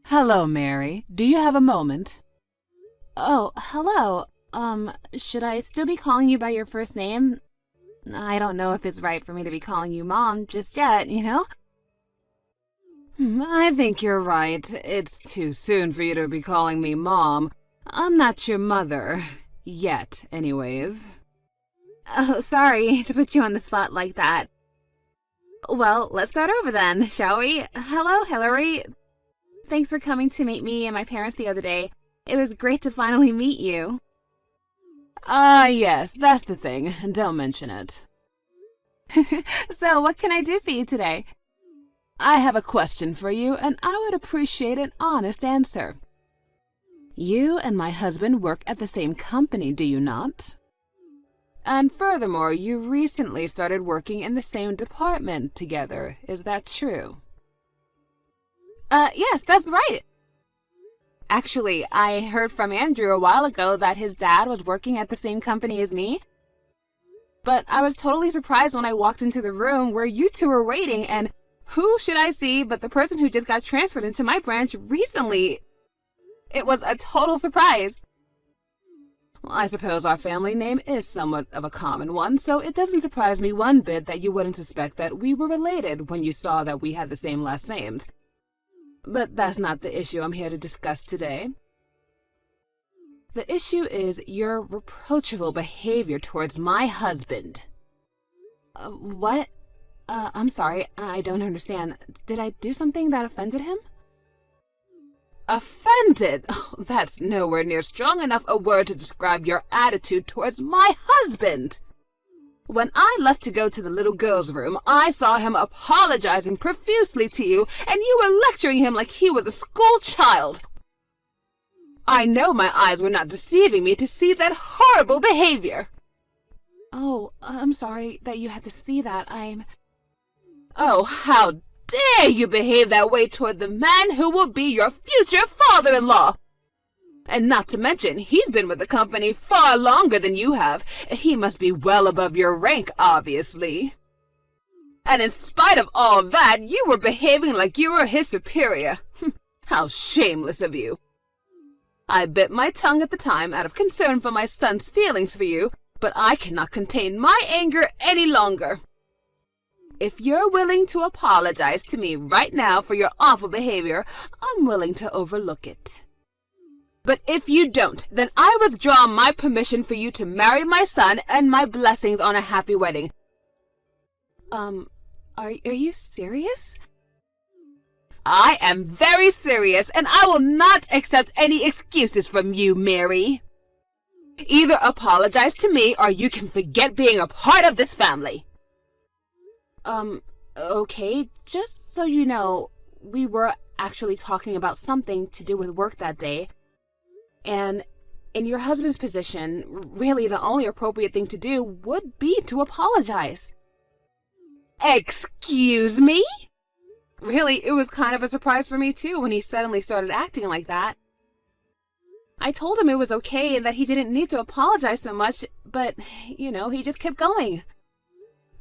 Hello, Mary. Do you have a moment? Oh, hello. Should I still be calling you by your first name? I don't know if it's right for me to be calling you Mom just yet? I think you're right. It's too soon for you to be calling me Mom. I'm not your mother. Yet, anyways. Oh, sorry to put you on the spot like that. Well, let's start over then, shall we? Hello, Hillary. Thanks for coming to meet me and my parents the other day. It was great to finally meet you. Ah, yes, that's the thing. Don't mention it. So, what can I do for you today? I have a question for you, and I would appreciate an honest answer. You and my husband work at the same company, do you not? And furthermore, you recently started working in the same department together. Is that true? Yes, that's right. Actually, I heard from Andrew a while ago that his dad was working at the same company as me. But I was totally surprised when I walked into the room where you two were waiting, and who should I see but the person who just got transferred into my branch recently? It was a total surprise. Well, I suppose our family name is somewhat of a common one, so it doesn't surprise me one bit that you wouldn't suspect that we were related when you saw that we had the same last names. But that's not the issue I'm here to discuss today. The issue is your reproachful behavior towards my husband. What? I'm sorry, I don't understand. Did I do something that offended him? Offended? Oh, that's nowhere near strong enough a word to describe your attitude towards my husband. When I left to go to the little girl's room, I saw him apologizing profusely to you, and you were lecturing him like he was a school child. I know my eyes were not deceiving me to see that horrible behavior. Oh, I'm sorry that you had to see that. Oh, how dare you behave that way toward the man who will be your future father-in-law! And not to mention, he's been with the company far longer than you have. He must be well above your rank, obviously. And in spite of all that, you were behaving like you were his superior. How shameless of you. I bit my tongue at the time out of concern for my son's feelings for you, but I cannot contain my anger any longer. If you're willing to apologize to me right now for your awful behavior, I'm willing to overlook it. But if you don't, then I withdraw my permission for you to marry my son and my blessings on a happy wedding. Are you serious? I am very serious, and I will not accept any excuses from you, Mary. Either apologize to me, or you can forget being a part of this family. Okay, just so you know, we were actually talking about something to do with work that day. And in your husband's position, really the only appropriate thing to do would be to apologize. Excuse me? Really, it was kind of a surprise for me too when he suddenly started acting like that. I told him it was okay and that he didn't need to apologize so much, but, he just kept going.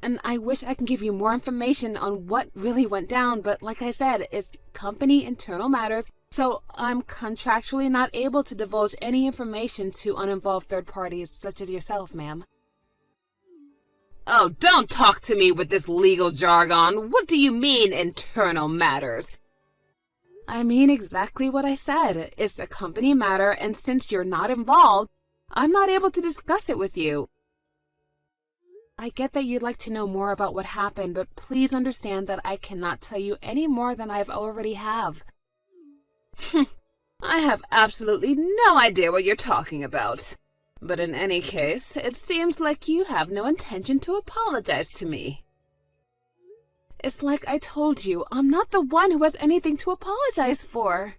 And I wish I could give you more information on what really went down, but like I said, it's company internal matters, so I'm contractually not able to divulge any information to uninvolved third parties such as yourself, ma'am. Oh, don't talk to me with this legal jargon. What do you mean, internal matters? I mean exactly what I said. It's a company matter, and since you're not involved, I'm not able to discuss it with you. I get that you'd like to know more about what happened, but please understand that I cannot tell you any more than I've already have. I have absolutely no idea what you're talking about. But in any case, it seems like you have no intention to apologize to me. It's like I told you, I'm not the one who has anything to apologize for.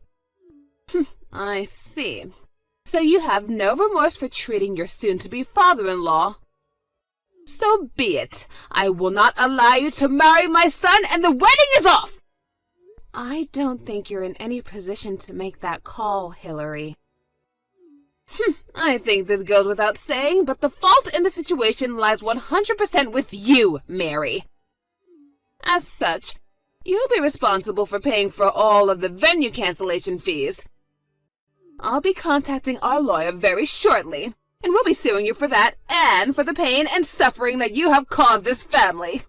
I see. So you have no remorse for treating your soon-to-be father-in-law. So be it. I will not allow you to marry my son, and the wedding is off! I don't think you're in any position to make that call, Hillary. I think this goes without saying, but the fault in the situation lies 100% with you, Mary. As such, You'll be responsible for paying for all of the venue cancellation fees. I'll be contacting our lawyer very shortly, and we'll be suing you for that and for the pain and suffering that you have caused this family.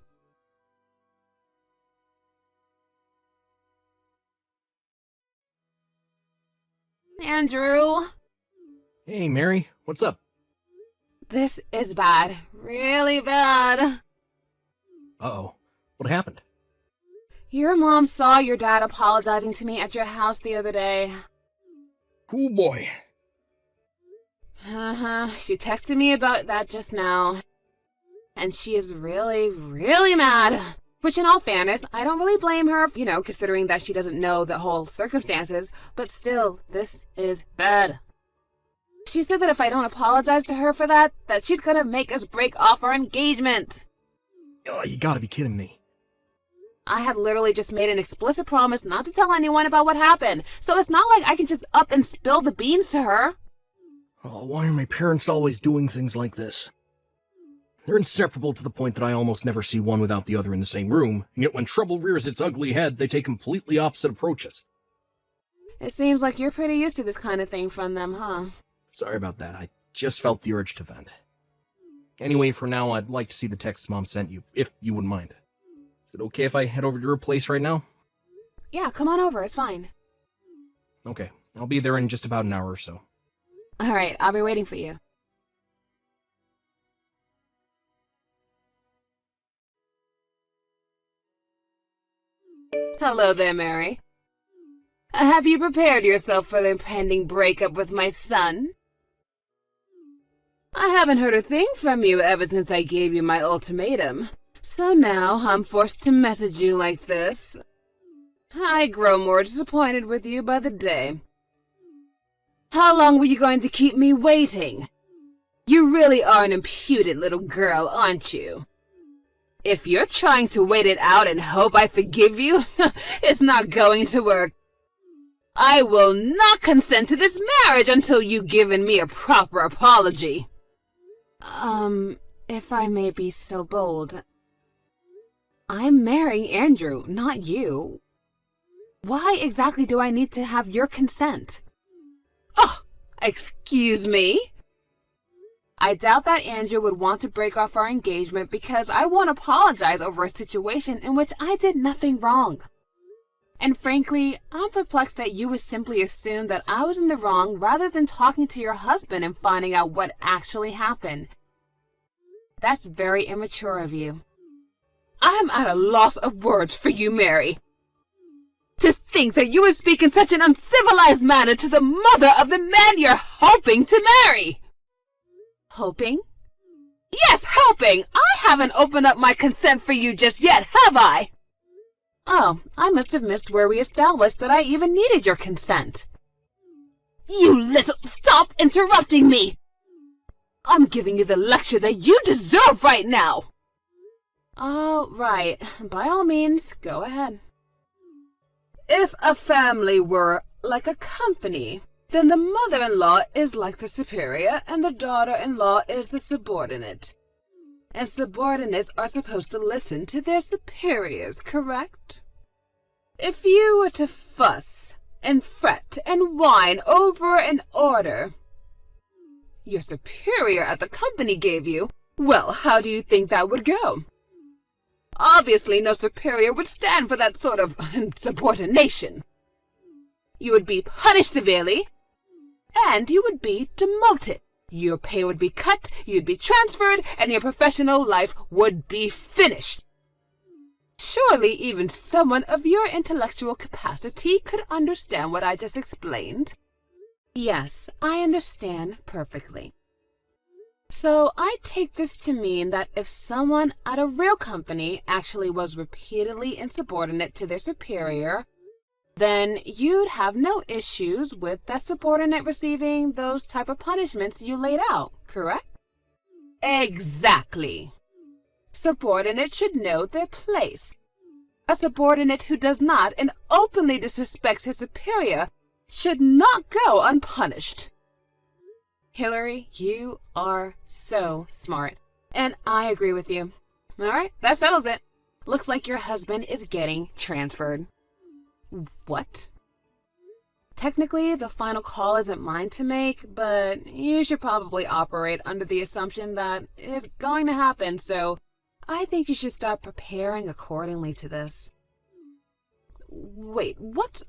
Andrew. Hey, Mary, what's up? This is bad. Really bad. Uh-oh, what happened? Your mom saw your dad apologizing to me at your house the other day. Oh boy. She texted me about that just now. And she is really, really mad. Which, in all fairness, I don't really blame her, considering that she doesn't know the whole circumstances. But still, this is bad. She said that if I don't apologize to her for that she's gonna make us break off our engagement. Oh, you gotta be kidding me. I had literally just made an explicit promise not to tell anyone about what happened, so it's not like I can just up and spill the beans to her. Oh, why are my parents always doing things like this? They're inseparable to the point that I almost never see one without the other in the same room, and yet when trouble rears its ugly head, they take completely opposite approaches. It seems like you're pretty used to this kind of thing from them, huh? Sorry about that, I just felt the urge to vent. Anyway, for now, I'd like to see the text Mom sent you, if you wouldn't mind. Is it okay if I head over to her place right now? Yeah, come on over, it's fine. Okay, I'll be there in just about an hour or so. Alright, I'll be waiting for you. Hello there, Mary. Have you prepared yourself for the impending breakup with my son? I haven't heard a thing from you ever since I gave you my ultimatum, so now I'm forced to message you like this. I grow more disappointed with you by the day. How long were you going to keep me waiting? You really are an impudent little girl, aren't you? If you're trying to wait it out and hope I forgive you, it's not going to work. I will not consent to this marriage until you've given me a proper apology. If I may be so bold, I'm marrying Andrew, not you. Why exactly do I need to have your consent? Oh, excuse me? I doubt that Andrew would want to break off our engagement because I won't apologize over a situation in which I did nothing wrong. And frankly, I'm perplexed that you would simply assume that I was in the wrong rather than talking to your husband and finding out what actually happened. That's very immature of you. I'm at a loss of words for you, Mary. To think that you would speak in such an uncivilized manner to the mother of the man you're hoping to marry. Hoping? Yes, hoping! I haven't opened up my consent for you just yet, have I? Oh, I must have missed where we established that I even needed your consent. You little... Stop interrupting me! I'm giving you the lecture that you deserve right now! Oh, right. By all means, go ahead. If a family were like a company, then the mother-in-law is like the superior and the daughter-in-law is the subordinate. And subordinates are supposed to listen to their superiors, correct? If you were to fuss and fret and whine over an order your superior at the company gave you, well, how do you think that would go? Obviously, no superior would stand for that sort of subordination. You would be punished severely, and you would be demoted. Your pay would be cut, you'd be transferred, and your professional life would be finished. Surely even someone of your intellectual capacity could understand what I just explained. Yes, I understand perfectly. So I take this to mean that if someone at a real company actually was repeatedly insubordinate to their superior, then you'd have no issues with that subordinate receiving those type of punishments you laid out, correct? Exactly. Subordinates should know their place. A subordinate who does not and openly disrespects his superior should not go unpunished. Hillary, you are so smart, and I agree with you. All right, that settles it. Looks like your husband is getting transferred. What? Technically, the final call isn't mine to make, but you should probably operate under the assumption that it's going to happen, so I think you should start preparing accordingly to this. Wait, what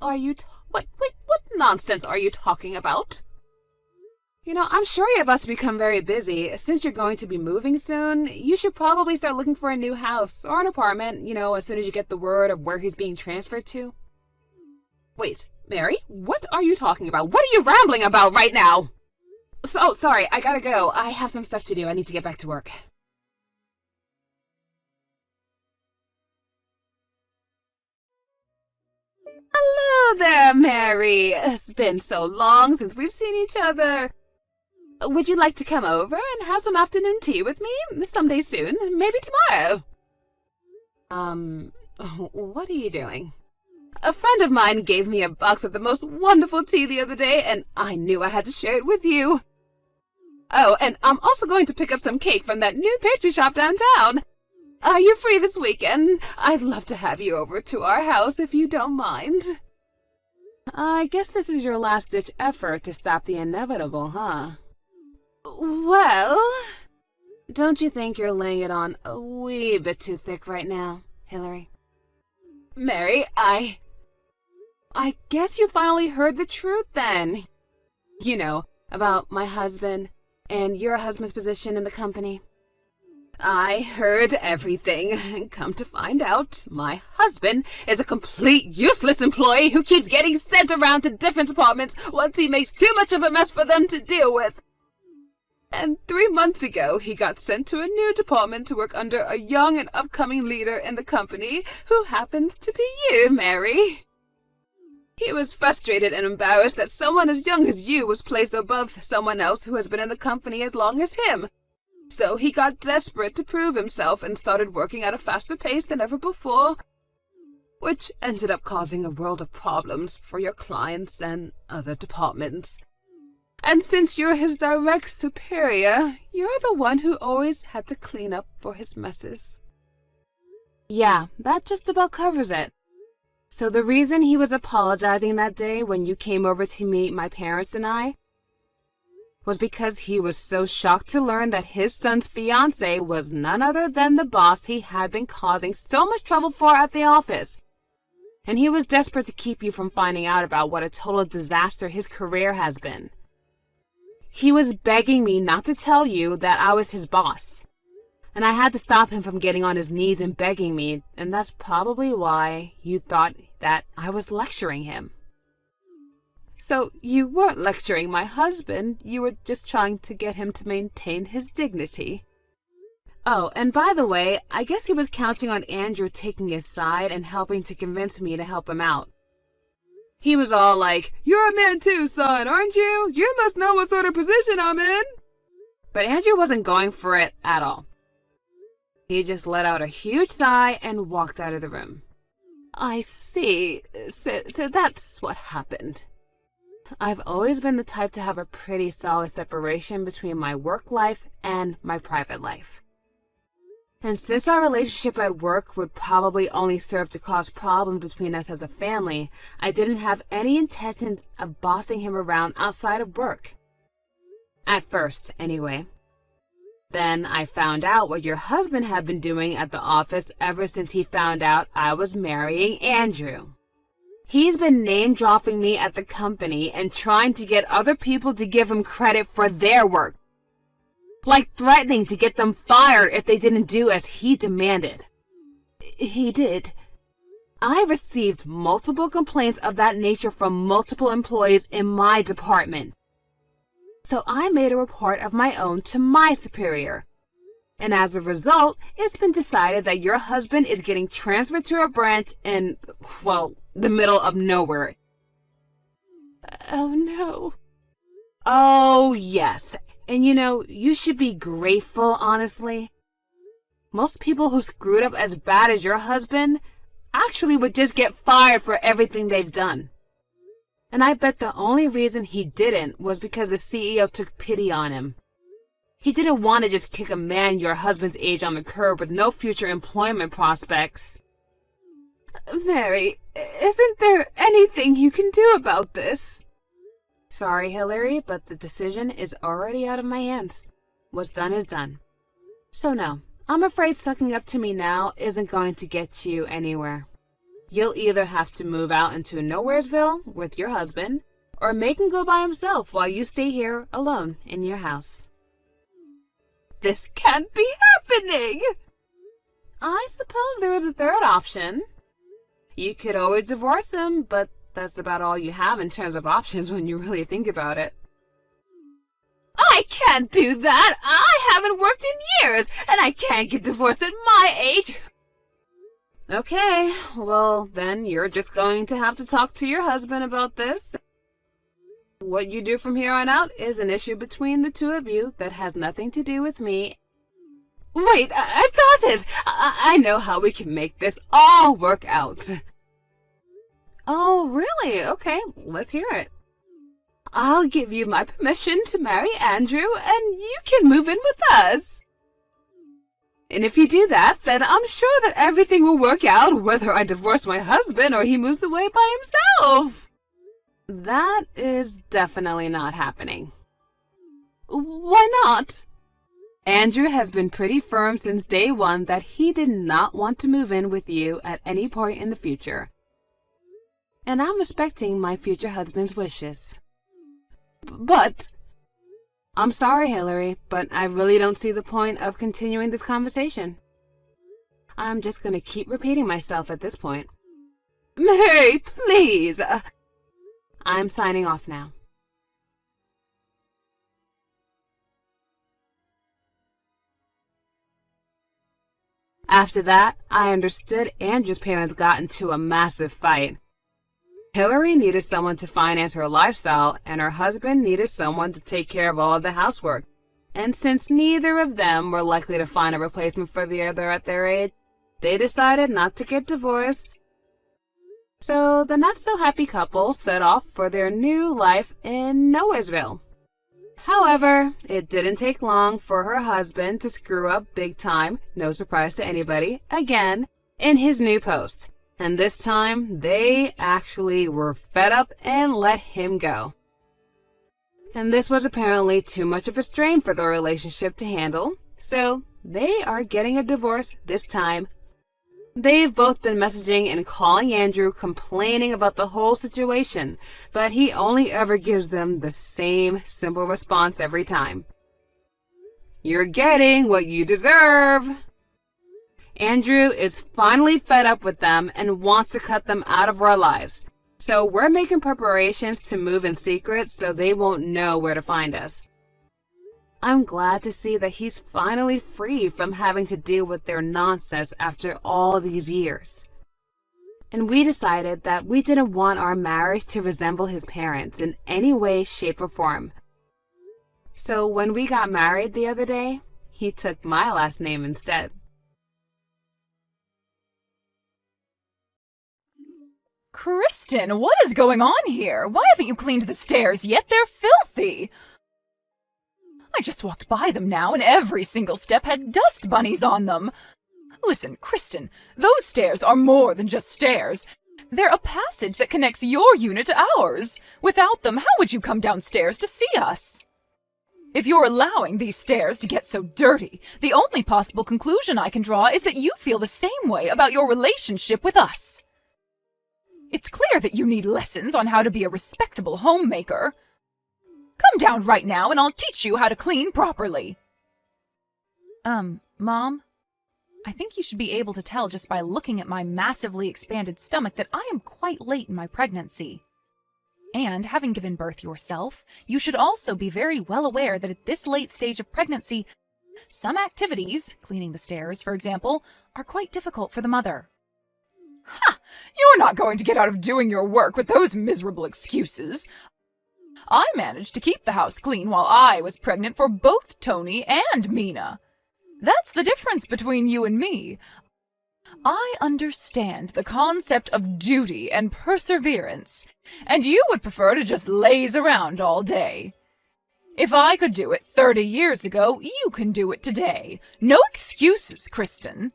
nonsense are you talking about? I'm sure you're about to become very busy. Since you're going to be moving soon, you should probably start looking for a new house or an apartment, as soon as you get the word of where he's being transferred to. Wait, Mary, what are you talking about? What are you rambling about right now? So, sorry, I gotta go. I have some stuff to do. I need to get back to work. Hello there, Mary. It's been so long since we've seen each other. Would you like to come over and have some afternoon tea with me someday soon? Maybe tomorrow. What are you doing? A friend of mine gave me a box of the most wonderful tea the other day, and I knew I had to share it with you. Oh, and I'm also going to pick up some cake from that new pastry shop downtown. Are you free this weekend? I'd love to have you over to our house if you don't mind. I guess this is your last-ditch effort to stop the inevitable, huh? Well, don't you think you're laying it on a wee bit too thick right now, Hillary? Mary, I guess you finally heard the truth then. About my husband and your husband's position in the company. I heard everything. Come to find out, my husband is a complete useless employee who keeps getting sent around to different departments once he makes too much of a mess for them to deal with. And 3 months ago, he got sent to a new department to work under a young and upcoming leader in the company who happens to be you, Mary. He was frustrated and embarrassed that someone as young as you was placed above someone else who has been in the company as long as him. So he got desperate to prove himself and started working at a faster pace than ever before, which ended up causing a world of problems for your clients and other departments. And since you're his direct superior, you're the one who always had to clean up for his messes. Yeah, that just about covers it. So the reason he was apologizing that day when you came over to meet my parents and I was because he was so shocked to learn that his son's fiancée was none other than the boss he had been causing so much trouble for at the office. And he was desperate to keep you from finding out about what a total disaster his career has been. He was begging me not to tell you that I was his boss. And I had to stop him from getting on his knees and begging me, and that's probably why you thought that I was lecturing him. So you weren't lecturing my husband, you were just trying to get him to maintain his dignity. Oh, and by the way, I guess he was counting on Andrew taking his side and helping to convince me to help him out. He was all like, "You're a man too, son, aren't you? You must know what sort of position I'm in." But Andrew wasn't going for it at all. He just let out a huge sigh and walked out of the room. I see. So that's what happened. I've always been the type to have a pretty solid separation between my work life and my private life. And since our relationship at work would probably only serve to cause problems between us as a family, I didn't have any intentions of bossing him around outside of work. At first, anyway. Then I found out what your husband had been doing at the office ever since he found out I was marrying Andrew. He's been name-dropping me at the company and trying to get other people to give him credit for their work. Like threatening to get them fired if they didn't do as he demanded. He did. I received multiple complaints of that nature from multiple employees in my department. So I made a report of my own to my superior. And as a result, it's been decided that your husband is getting transferred to a branch in, well, the middle of nowhere. Oh no. Oh yes. And you should be grateful, honestly. Most people who screwed up as bad as your husband actually would just get fired for everything they've done. And I bet the only reason he didn't was because the CEO took pity on him. He didn't want to just kick a man your husband's age on the curb with no future employment prospects. Mary, isn't there anything you can do about this? Sorry, Hillary, but the decision is already out of my hands. What's done is done. So no, I'm afraid sucking up to me now isn't going to get you anywhere. You'll either have to move out into Nowheresville with your husband, or make him go by himself while you stay here alone in your house. This can't be happening! I suppose there is a third option. You could always divorce him, but that's about all you have in terms of options when you really think about it. I can't do that! I haven't worked in years, and I can't get divorced at my age! Okay, well, then you're just going to have to talk to your husband about this. What you do from here on out is an issue between the two of you that has nothing to do with me. Wait, I got it! I know how we can make this all work out. Oh, really? Okay, let's hear it. I'll give you my permission to marry Andrew, and you can move in with us. And if you do that, then I'm sure that everything will work out, whether I divorce my husband or he moves away by himself. That is definitely not happening. Why not? Andrew has been pretty firm since day one that he did not want to move in with you at any point in the future. And I'm respecting my future husband's wishes. But... I'm sorry, Hillary, but I really don't see the point of continuing this conversation. I'm just going to keep repeating myself at this point. Mary, please! I'm signing off now. After that, I understood Andrew's parents got into a massive fight. Hillary needed someone to finance her lifestyle, and her husband needed someone to take care of all of the housework. And since neither of them were likely to find a replacement for the other at their age, they decided not to get divorced. So the not-so-happy couple set off for their new life in Nowheresville. However, it didn't take long for her husband to screw up big time, no surprise to anybody, again, in his new post. And this time, they actually were fed up and let him go. And this was apparently too much of a strain for the relationship to handle, so they are getting a divorce this time. They've both been messaging and calling Andrew complaining about the whole situation, but he only ever gives them the same simple response every time. You're getting what you deserve. Andrew is finally fed up with them and wants to cut them out of our lives. So we're making preparations to move in secret so they won't know where to find us. I'm glad to see that he's finally free from having to deal with their nonsense after all these years. And we decided that we didn't want our marriage to resemble his parents in any way, shape, or form. So when we got married the other day, he took my last name instead. Kristen, what is going on here? Why haven't you cleaned the stairs yet? They're filthy! I just walked by them now, and every single step had dust bunnies on them. Listen, Kristen, those stairs are more than just stairs. They're a passage that connects your unit to ours. Without them, how would you come downstairs to see us? If you're allowing these stairs to get so dirty, the only possible conclusion I can draw is that you feel the same way about your relationship with us. It's clear that you need lessons on how to be a respectable homemaker. Come down right now and I'll teach you how to clean properly. Mom? I think you should be able to tell just by looking at my massively expanded stomach that I am quite late in my pregnancy. And having given birth yourself, you should also be very well aware that at this late stage of pregnancy, some activities, cleaning the stairs, for example, are quite difficult for the mother. Ha! You're not going to get out of doing your work with those miserable excuses. I managed to keep the house clean while I was pregnant for both Tony and Mina. That's the difference between you and me. I understand the concept of duty and perseverance, and you would prefer to just laze around all day. If I could do it 30 years ago, you can do it today. No excuses, Kristen.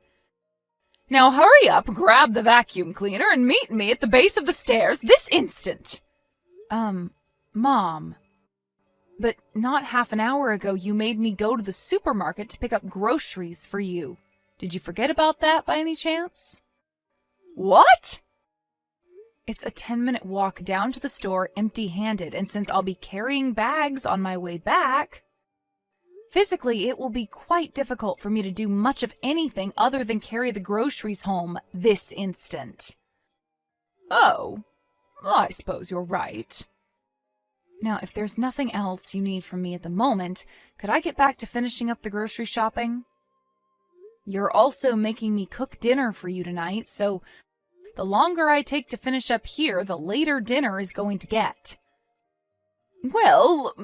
Now hurry up, grab the vacuum cleaner, and meet me at the base of the stairs this instant. Mom. But not half an hour ago you made me go to the supermarket to pick up groceries for you. Did you forget about that by any chance? What? It's a 10-minute walk down to the store empty-handed, and since I'll be carrying bags on my way back, physically it will be quite difficult for me to do much of anything other than carry the groceries home this instant. Oh, I suppose you're right. Now, if there's nothing else you need from me at the moment, could I get back to finishing up the grocery shopping? You're also making me cook dinner for you tonight, so the longer I take to finish up here, the later dinner is going to get. Well,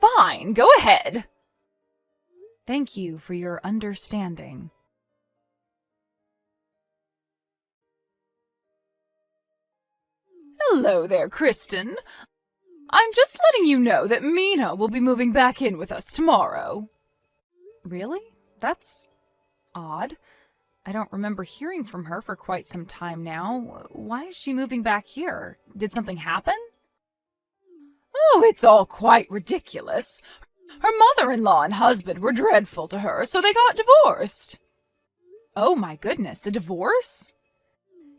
fine, go ahead. Thank you for your understanding. Hello there, Kristen. I'm just letting you know that Mina will be moving back in with us tomorrow. Really? That's odd. I don't remember hearing from her for quite some time now. Why is she moving back here? Did something happen? Oh, it's all quite ridiculous. Her mother-in-law and husband were dreadful to her, so they got divorced. Oh my goodness, a divorce?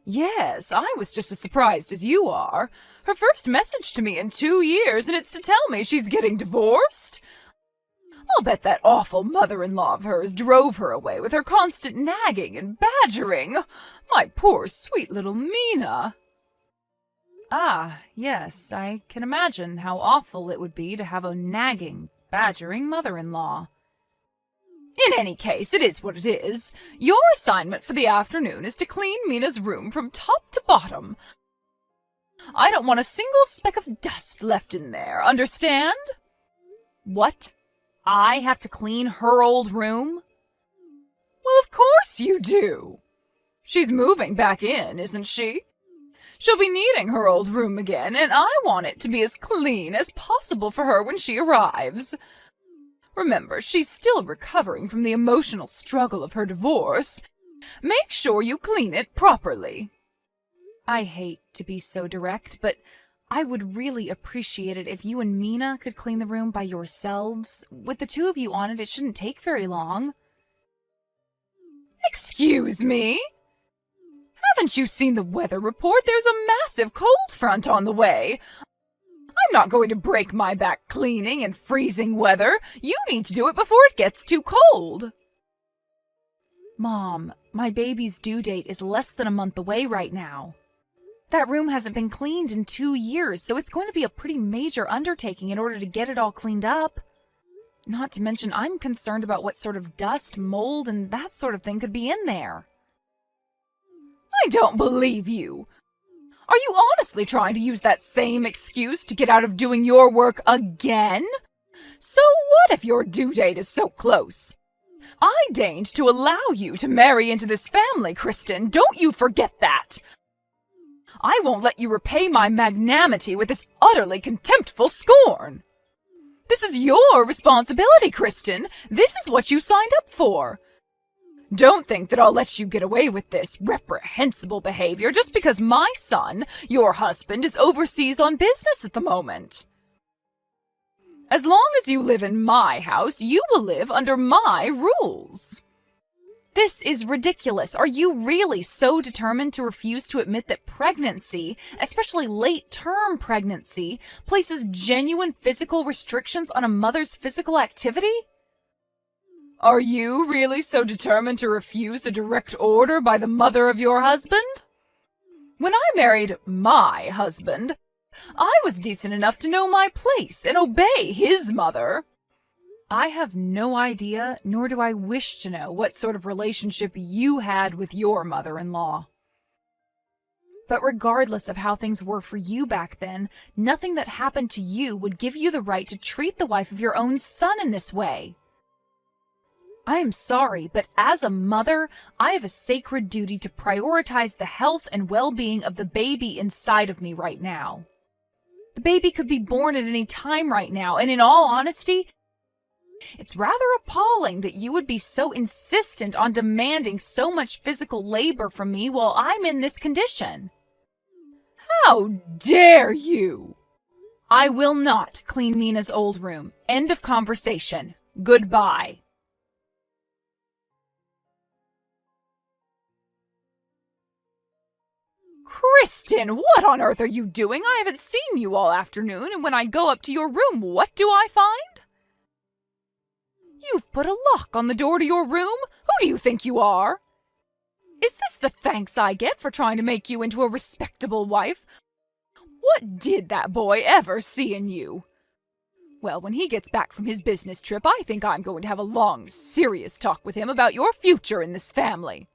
Yes, I was just as surprised as you are. Her first message to me in 2 years, and it's to tell me she's getting divorced. I'll bet that awful mother-in-law of hers drove her away with her constant nagging and badgering. My poor, sweet little Mina. Ah, yes, I can imagine how awful it would be to have a nagging, badgering mother-in-law. In any case, it is what it is. Your assignment for the afternoon is to clean Mina's room from top to bottom. I don't want a single speck of dust left in there, understand? What? I have to clean her old room? Well, of course you do. She's moving back in, isn't she? She'll be needing her old room again, and I want it to be as clean as possible for her when she arrives. Remember, she's still recovering from the emotional struggle of her divorce. Make sure you clean it properly. I hate to be so direct, but I would really appreciate it if you and Mina could clean the room by yourselves. With the two of you on it, it shouldn't take very long. Excuse me? Haven't you seen the weather report? There's a massive cold front on the way. I'm not going to break my back cleaning in freezing weather. You need to do it before it gets too cold. Mom, my baby's due date is less than a month away right now. That room hasn't been cleaned in 2 years, so it's going to be a pretty major undertaking in order to get it all cleaned up. Not to mention, I'm concerned about what sort of dust, mold, and that sort of thing could be in there. I don't believe you. Are you honestly trying to use that same excuse to get out of doing your work again? So what if your due date is so close? I deigned to allow you to marry into this family, Kristen. Don't you forget that. I won't let you repay my magnanimity with this utterly contemptible scorn. This is your responsibility, Kristen. This is what you signed up for. Don't think that I'll let you get away with this reprehensible behavior just because my son, your husband, is overseas on business at the moment. As long as you live in my house, you will live under my rules. This is ridiculous. Are you really so determined to refuse to admit that pregnancy, especially late-term pregnancy, places genuine physical restrictions on a mother's physical activity? Are you really so determined to refuse a direct order by the mother of your husband? When I married my husband, I was decent enough to know my place and obey his mother. I have no idea, nor do I wish to know, what sort of relationship you had with your mother-in-law. But regardless of how things were for you back then, nothing that happened to you would give you the right to treat the wife of your own son in this way. I am sorry, but as a mother, I have a sacred duty to prioritize the health and well-being of the baby inside of me right now. The baby could be born at any time right now, and in all honesty, it's rather appalling that you would be so insistent on demanding so much physical labor from me while I'm in this condition. How dare you! I will not clean Mina's old room. End of conversation. Goodbye. Kristen, what on earth are you doing? I haven't seen you all afternoon, and when I go up to your room, what do I find? You've put a lock on the door to your room? Who do you think you are? Is this the thanks I get for trying to make you into a respectable wife? What did that boy ever see in you? Well, when he gets back from his business trip, I think I'm going to have a long, serious talk with him about your future in this family.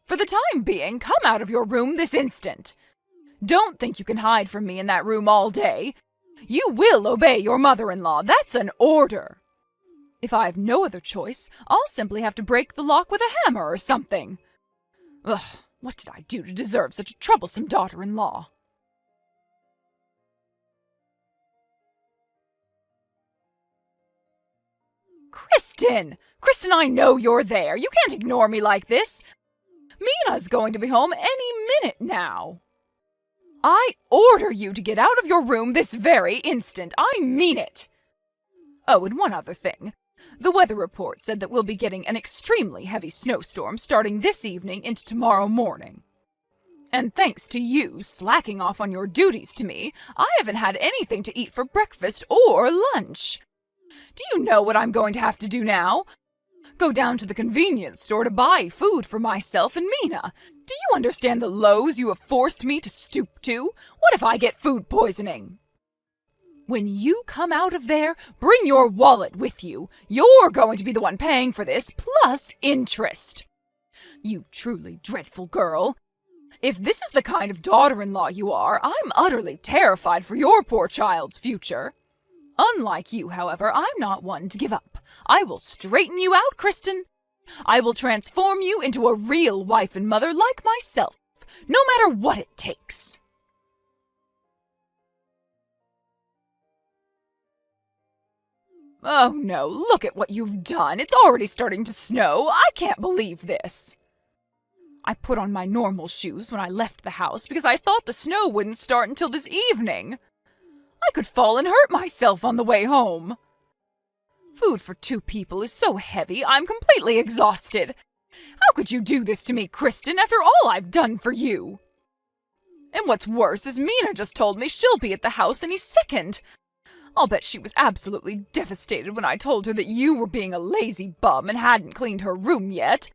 For the time being, come out of your room this instant. Don't think you can hide from me in that room all day. You will obey your mother-in-law. That's an order. If I have no other choice, I'll simply have to break the lock with a hammer or something. Ugh, what did I do to deserve such a troublesome daughter-in-law? Kristen! Kristen, I know you're there. You can't ignore me like this. Mina's going to be home any minute now. I order you to get out of your room this very instant. I mean it. Oh, and one other thing. The weather report said that we'll be getting an extremely heavy snowstorm starting this evening into tomorrow morning. And thanks to you slacking off on your duties to me, I haven't had anything to eat for breakfast or lunch. Do you know what I'm going to have to do now? Go down to the convenience store to buy food for myself and Mina. Do you understand the lows you have forced me to stoop to? What if I get food poisoning? When you come out of there, bring your wallet with you. You're going to be the one paying for this, plus interest. You truly dreadful girl. If this is the kind of daughter-in-law you are, I'm utterly terrified for your poor child's future. Unlike you, however, I'm not one to give up. I will straighten you out, Kristen. I will transform you into a real wife and mother like myself, no matter what it takes. Oh no, look at what you've done. It's already starting to snow. I can't believe this. I put on my normal shoes when I left the house because I thought the snow wouldn't start until this evening. I could fall and hurt myself on the way home. Food for 2 people is so heavy, I'm completely exhausted. How could you do this to me, Kristen, after all I've done for you? And what's worse is Mina just told me she'll be at the house any second. I'll bet she was absolutely devastated when I told her that you were being a lazy bum and hadn't cleaned her room yet.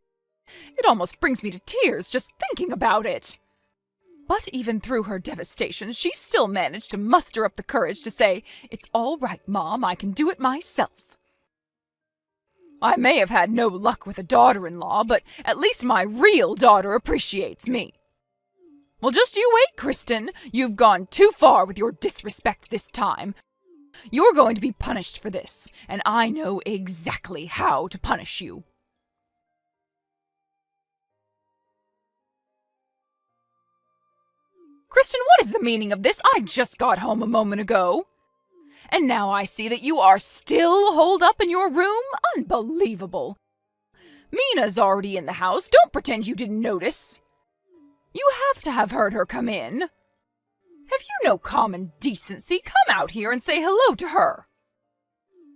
It almost brings me to tears just thinking about it. But even through her devastation, she still managed to muster up the courage to say, "It's all right, Mom, I can do it myself." I may have had no luck with a daughter-in-law, but at least my real daughter appreciates me. Well, just you wait, Kristen. You've gone too far with your disrespect this time. You're going to be punished for this, and I know exactly how to punish you. Kristen, what is the meaning of this? I just got home a moment ago. And now I see that you are still holed up in your room? Unbelievable. Mina's already in the house. Don't pretend you didn't notice. You have to have heard her come in. Have you no common decency? Come out here and say hello to her.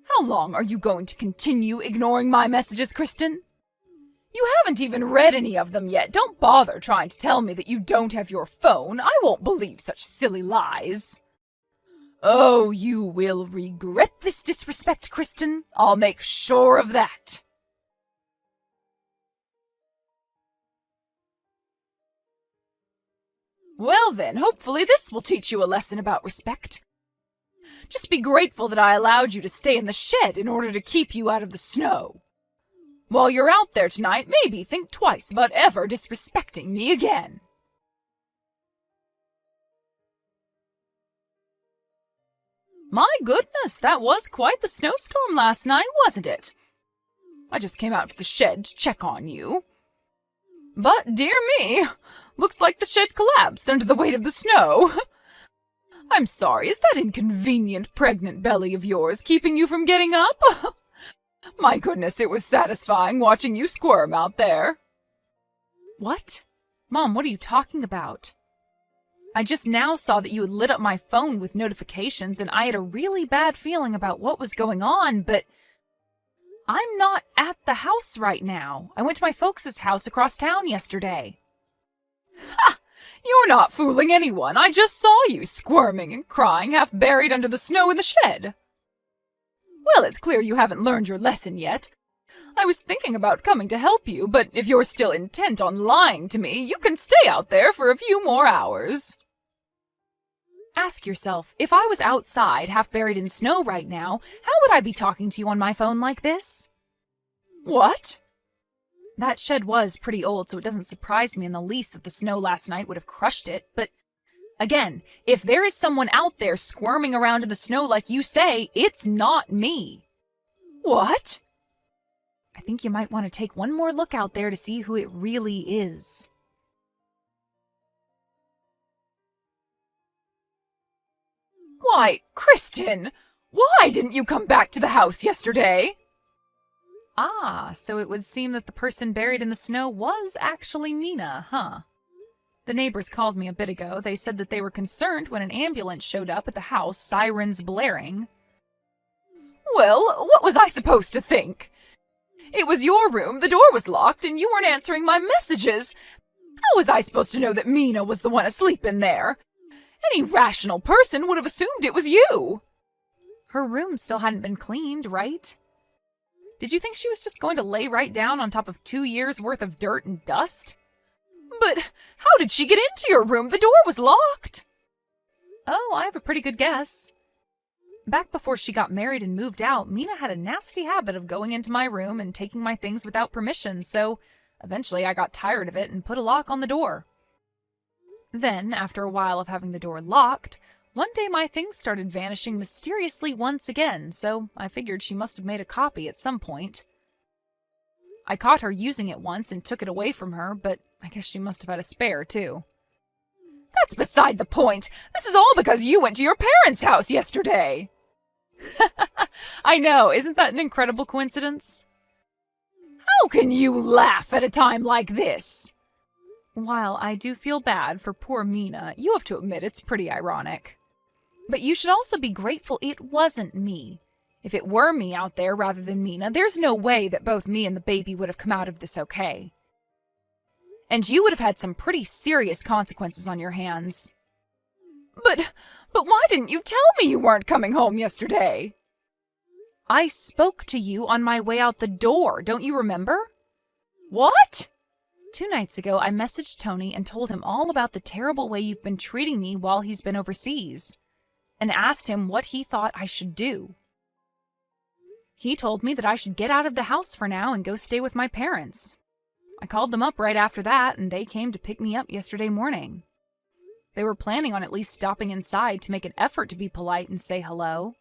How long are you going to continue ignoring my messages, Kristen? You haven't even read any of them yet. Don't bother trying to tell me that you don't have your phone. I won't believe such silly lies. Oh, you will regret this disrespect, Kristen. I'll make sure of that. Well then, hopefully this will teach you a lesson about respect. Just be grateful that I allowed you to stay in the shed in order to keep you out of the snow. While you're out there tonight, maybe think twice about ever disrespecting me again. My goodness, that was quite the snowstorm last night, wasn't it? I just came out to the shed to check on you. But, dear me, looks like the shed collapsed under the weight of the snow. I'm sorry, is that inconvenient pregnant belly of yours keeping you from getting up? My goodness, it was satisfying watching you squirm out there. What? Mom, what are you talking about? I just now saw that you had lit up my phone with notifications, and I had a really bad feeling about what was going on, but I'm not at the house right now. I went to my folks' house across town yesterday. Ha! You're not fooling anyone. I just saw you squirming and crying, half buried under the snow in the shed. Well, it's clear you haven't learned your lesson yet. I was thinking about coming to help you, but if you're still intent on lying to me, you can stay out there for a few more hours. Ask yourself, if I was outside, half buried in snow right now, how would I be talking to you on my phone like this? What? That shed was pretty old, so it doesn't surprise me in the least that the snow last night would have crushed it, but again, if there is someone out there squirming around in the snow like you say, it's not me. What? I think you might want to take one more look out there to see who it really is. Why, Kristen, why didn't you come back to the house yesterday? Ah, so it would seem that the person buried in the snow was actually Mina, huh? The neighbors called me a bit ago. They said that they were concerned when an ambulance showed up at the house, sirens blaring. Well, what was I supposed to think? It was your room, the door was locked, and you weren't answering my messages. How was I supposed to know that Mina was the one asleep in there? Any rational person would have assumed it was you. Her room still hadn't been cleaned, right? Did you think she was just going to lay right down on top of 2 years' worth of dirt and dust? But how did she get into your room? The door was locked. Oh, I have a pretty good guess. Back before she got married and moved out, Mina had a nasty habit of going into my room and taking my things without permission, so eventually I got tired of it and put a lock on the door. Then, after a while of having the door locked, one day my things started vanishing mysteriously once again, so I figured she must have made a copy at some point. I caught her using it once and took it away from her, but I guess she must have had a spare, too. That's beside the point. This is all because you went to your parents' house yesterday. I know, isn't that an incredible coincidence? How can you laugh at a time like this? While I do feel bad for poor Mina, you have to admit it's pretty ironic. But you should also be grateful it wasn't me. If it were me out there rather than Mina, there's no way that both me and the baby would have come out of this okay. And you would have had some pretty serious consequences on your hands. But why didn't you tell me you weren't coming home yesterday? I spoke to you on my way out the door, don't you remember? What? 2 nights ago, I messaged Tony and told him all about the terrible way you've been treating me while he's been overseas, and asked him what he thought I should do. He told me that I should get out of the house for now and go stay with my parents. I called them up right after that, and they came to pick me up yesterday morning. They were planning on at least stopping inside to make an effort to be polite and say hello.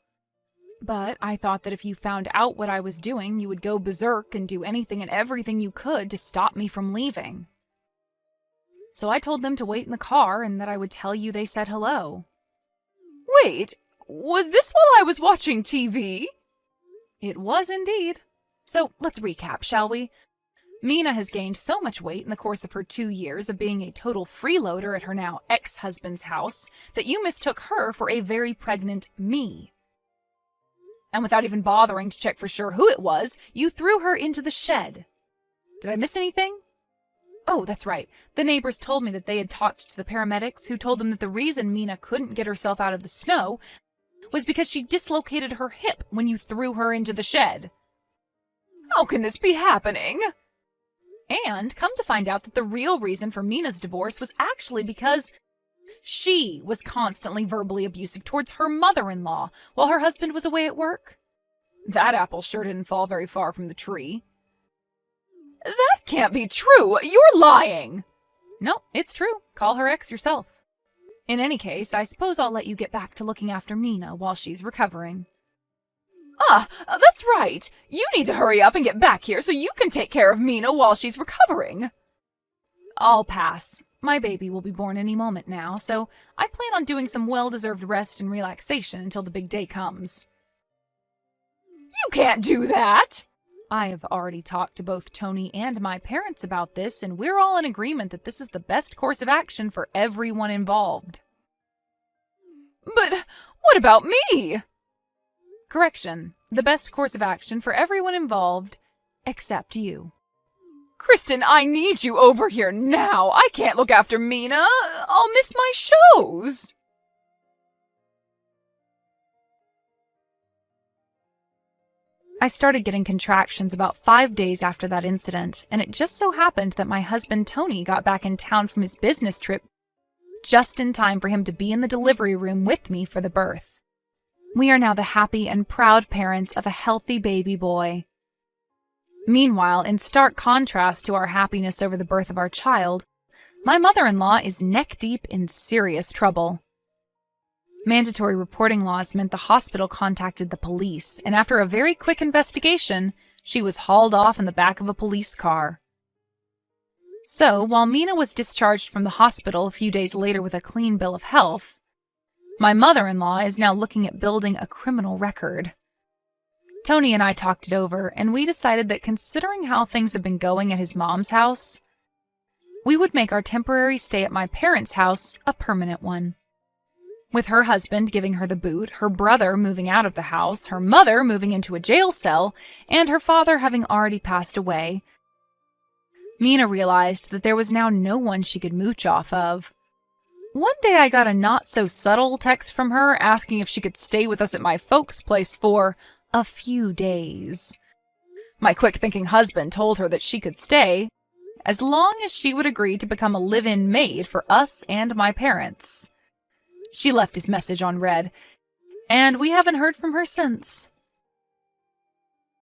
But I thought that if you found out what I was doing, you would go berserk and do anything and everything you could to stop me from leaving. So I told them to wait in the car and that I would tell you they said hello. Wait, was this while I was watching TV? It was indeed. So let's recap, shall we? Mina has gained so much weight in the course of her 2 years of being a total freeloader at her now ex-husband's house that you mistook her for a very pregnant me. And without even bothering to check for sure who it was, you threw her into the shed. Did I miss anything? Oh, that's right. The neighbors told me that they had talked to the paramedics, who told them that the reason Mina couldn't get herself out of the snow was because she dislocated her hip when you threw her into the shed. How can this be happening? And come to find out that the real reason for Mina's divorce was actually because she was constantly verbally abusive towards her mother-in-law while her husband was away at work. That apple sure didn't fall very far from the tree. That can't be true! You're lying! No, it's true. Call her ex yourself. In any case, I suppose I'll let you get back to looking after Mina while she's recovering. Ah, that's right. You need to hurry up and get back here so you can take care of Mina while she's recovering. I'll pass. My baby will be born any moment now, so I plan on doing some well-deserved rest and relaxation until the big day comes. You can't do that! I have already talked to both Tony and my parents about this, and we're all in agreement that this is the best course of action for everyone involved. But what about me? Correction. The best course of action for everyone involved, except you. Kristen, I need you over here now. I can't look after Mina. I'll miss my shows. I started getting contractions about 5 days after that incident, and it just so happened that my husband Tony got back in town from his business trip just in time for him to be in the delivery room with me for the birth. We are now the happy and proud parents of a healthy baby boy. Meanwhile, in stark contrast to our happiness over the birth of our child, my mother-in-law is neck-deep in serious trouble. Mandatory reporting laws meant the hospital contacted the police, and after a very quick investigation, she was hauled off in the back of a police car. So, while Mina was discharged from the hospital a few days later with a clean bill of health, my mother-in-law is now looking at building a criminal record. Tony and I talked it over, and we decided that considering how things have been going at his mom's house, we would make our temporary stay at my parents' house a permanent one. With her husband giving her the boot, her brother moving out of the house, her mother moving into a jail cell, and her father having already passed away, Mina realized that there was now no one she could mooch off of. One day I got a not-so-subtle text from her asking if she could stay with us at my folks' place for a few days. My quick-thinking husband told her that she could stay, as long as she would agree to become a live-in maid for us and my parents. She left his message unread, and we haven't heard from her since.